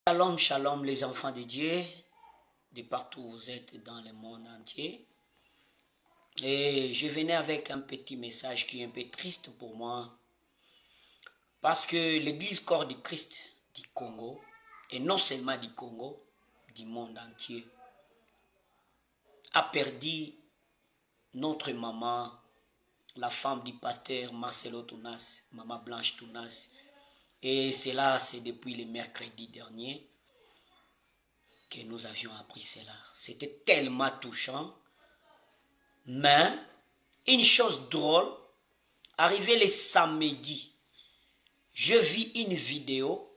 Shalom, shalom les enfants de Dieu, de partout où vous êtes dans le monde entier. Et je venais avec un petit message qui est un peu triste pour moi. Parce que l'église corps du Christ du Congo, et non seulement du Congo, du monde entier, a perdu notre maman, la femme du pasteur Marcelo Tounas, maman Blanche Tounas. Et cela, c'est depuis le mercredi dernier que nous avions appris cela. C'était tellement touchant. Mais, une chose drôle, arrivé le samedi, je vis une vidéo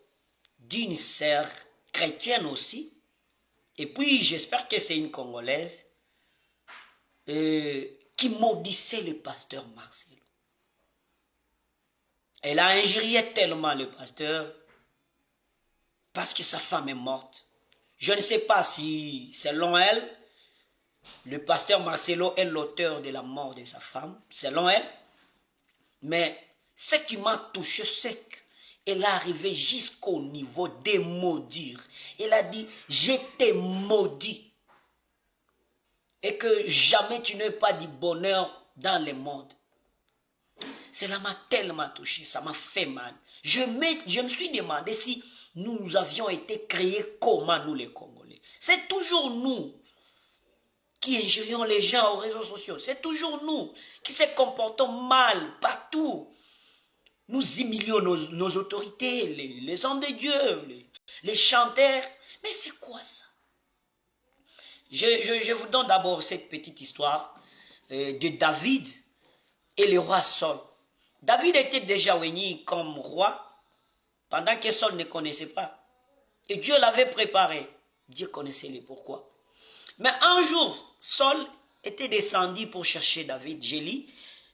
d'une sœur chrétienne aussi. Et puis, j'espère que c'est une Congolaise qui maudissait le pasteur Marcelo. Elle a injurié tellement le pasteur parce que sa femme est morte. Je ne sais pas si, selon elle, le pasteur Marcelo est l'auteur de la mort de sa femme, selon elle. Mais ce qui m'a touché, c'est qu'elle est arrivée jusqu'au niveau de maudire. Elle a dit, je t'ai maudit. Et que jamais tu n'aies pas du bonheur dans le monde. Cela m'a tellement touché, ça m'a fait mal. Je me suis demandé si nous avions été créés comment nous les Congolais. C'est toujours nous qui injurions les gens aux réseaux sociaux. C'est toujours nous qui se comportons mal partout. Nous humilions nos autorités, les hommes de Dieu, les chanteurs. Mais c'est quoi ça? Je vous donne d'abord cette petite histoire de David et le roi Saul. David était déjà venu comme roi pendant que Saul ne connaissait pas. Et Dieu l'avait préparé. Dieu connaissait les pourquoi. Mais un jour, Saul était descendu pour chercher David. J'ai lu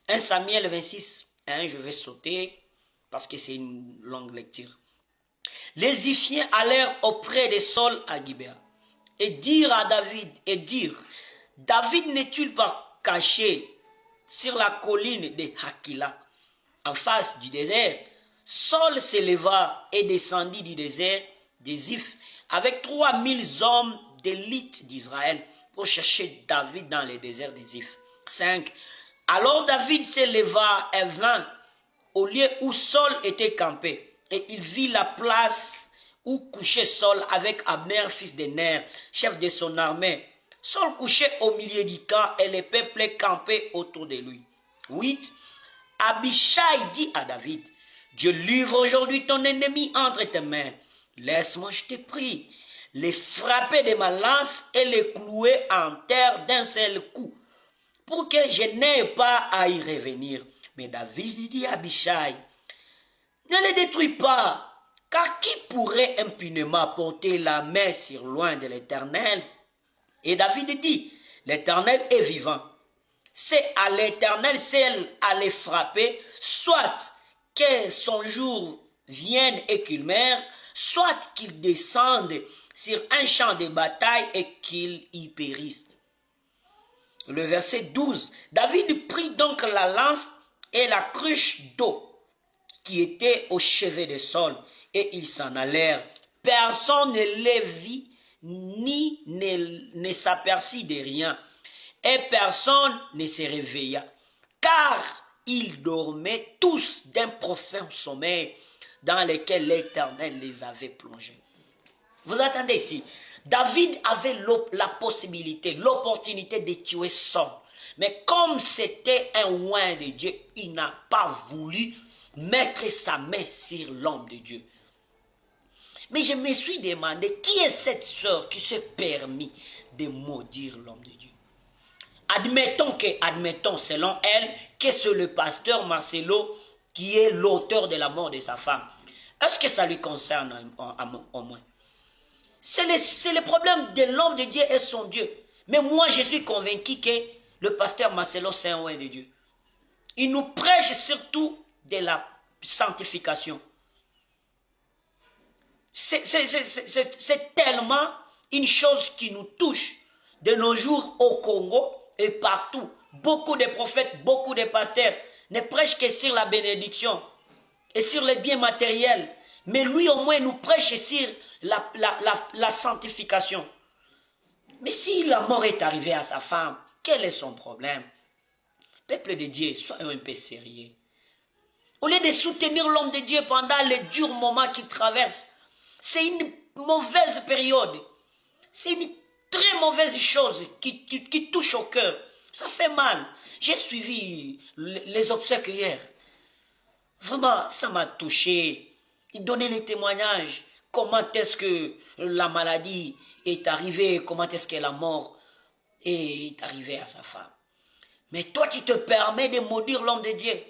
1 Samuel 26. Je vais sauter parce que c'est une longue lecture. Les Ziphiens allèrent auprès de Saul à Gibéa et dirent à David, David n'est-il pas caché sur la colline de Hakila, en face du désert? Saul s'éleva et descendit du désert des Ziph avec 3000 hommes d'élite d'Israël pour chercher David dans le désert des Ziph. 5. Alors David s'éleva et vint au lieu où Saul était campé, et il vit la place où couchait Saul avec Abner, fils de Ner, chef de son armée. Saul couchait au milieu du camp et le peuple campait autour de lui. 8. Abishai dit à David, Dieu livre aujourd'hui ton ennemi entre tes mains. Laisse-moi, je te prie, les frapper de ma lance et les clouer en terre d'un seul coup, pour que je n'aie pas à y revenir. Mais David dit à Abishai, ne les détruis pas, car qui pourrait impunément porter la main sur loin de l'Éternel? Et David dit, l'Éternel est vivant. C'est à l'Éternel seul à les frapper, soit que son jour vienne et qu'il meure, soit qu'il descende sur un champ de bataille et qu'il y périsse. Le verset 12. David prit donc la lance et la cruche d'eau qui était au chevet de Saul, et ils s'en allèrent. Personne ne les vit, ni ne s'aperçut de rien, et personne ne se réveilla, car ils dormaient tous d'un profond sommeil dans lequel l'Éternel les avait plongés. Vous attendez ici, David avait la possibilité, l'opportunité de tuer Saul. Mais comme c'était un oint de Dieu, il n'a pas voulu mettre sa main sur l'homme de Dieu. Mais je me suis demandé, qui est cette sœur qui s'est permis de maudire l'homme de Dieu? Admettons selon elle, que c'est le pasteur Marcelo qui est l'auteur de la mort de sa femme. Est-ce que ça lui concerne au moins? C'est le problème de l'homme de Dieu et son Dieu. Mais moi, je suis convaincu que le pasteur Marcelo, c'est un oint de Dieu. Il nous prêche surtout de la sanctification. C'est tellement une chose qui nous touche de nos jours au Congo et partout. Beaucoup de prophètes, beaucoup de pasteurs ne prêchent que sur la bénédiction et sur les biens matériels. Mais lui au moins nous prêche sur la sanctification. Mais si la mort est arrivée à sa femme, quel est son problème? Peuple de Dieu, soyons un peu sérieux. Au lieu de soutenir l'homme de Dieu pendant les durs moments qu'il traverse, c'est une mauvaise période. C'est une très mauvaise chose qui touche au cœur. Ça fait mal. J'ai suivi les obsèques hier. Vraiment, ça m'a touché. Il donnait les témoignages. Comment est-ce que la maladie est arrivée, comment est-ce que la mort est arrivée à sa femme. Mais toi, tu te permets de maudire l'homme de Dieu.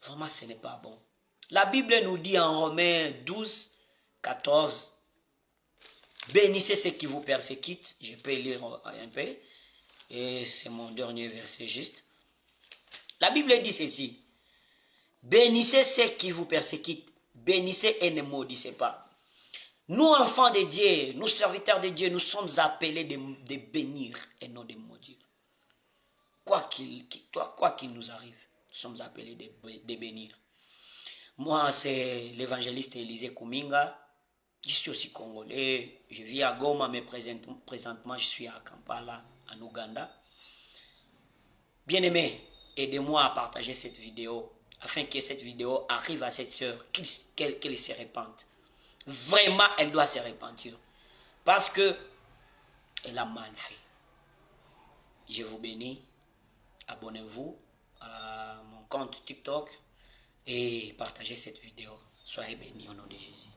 Vraiment, ce n'est pas bon. La Bible nous dit en Romains 12, 14, bénissez ceux qui vous persécutent. Je peux lire un peu. Et c'est mon dernier verset juste. La Bible dit ceci. Bénissez ceux qui vous persécutent. Bénissez et ne maudissez pas. Nous, enfants de Dieu, nous, serviteurs de Dieu, nous sommes appelés de bénir et non de maudire. Quoi qu'il nous arrive, nous sommes appelés de bénir. Moi, c'est l'évangéliste Élisée Kuminga. Je suis aussi congolais. Je vis à Goma, mais présentement, je suis à Kampala, en Ouganda. Bien-aimés, aidez-moi à partager cette vidéo, afin que cette vidéo arrive à cette sœur, qu'elle se répande. Vraiment, elle doit se repentir. Parce que elle a mal fait. Je vous bénis. Abonnez-vous à mon compte TikTok et partagez cette vidéo. Soyez bénis au nom de Jésus.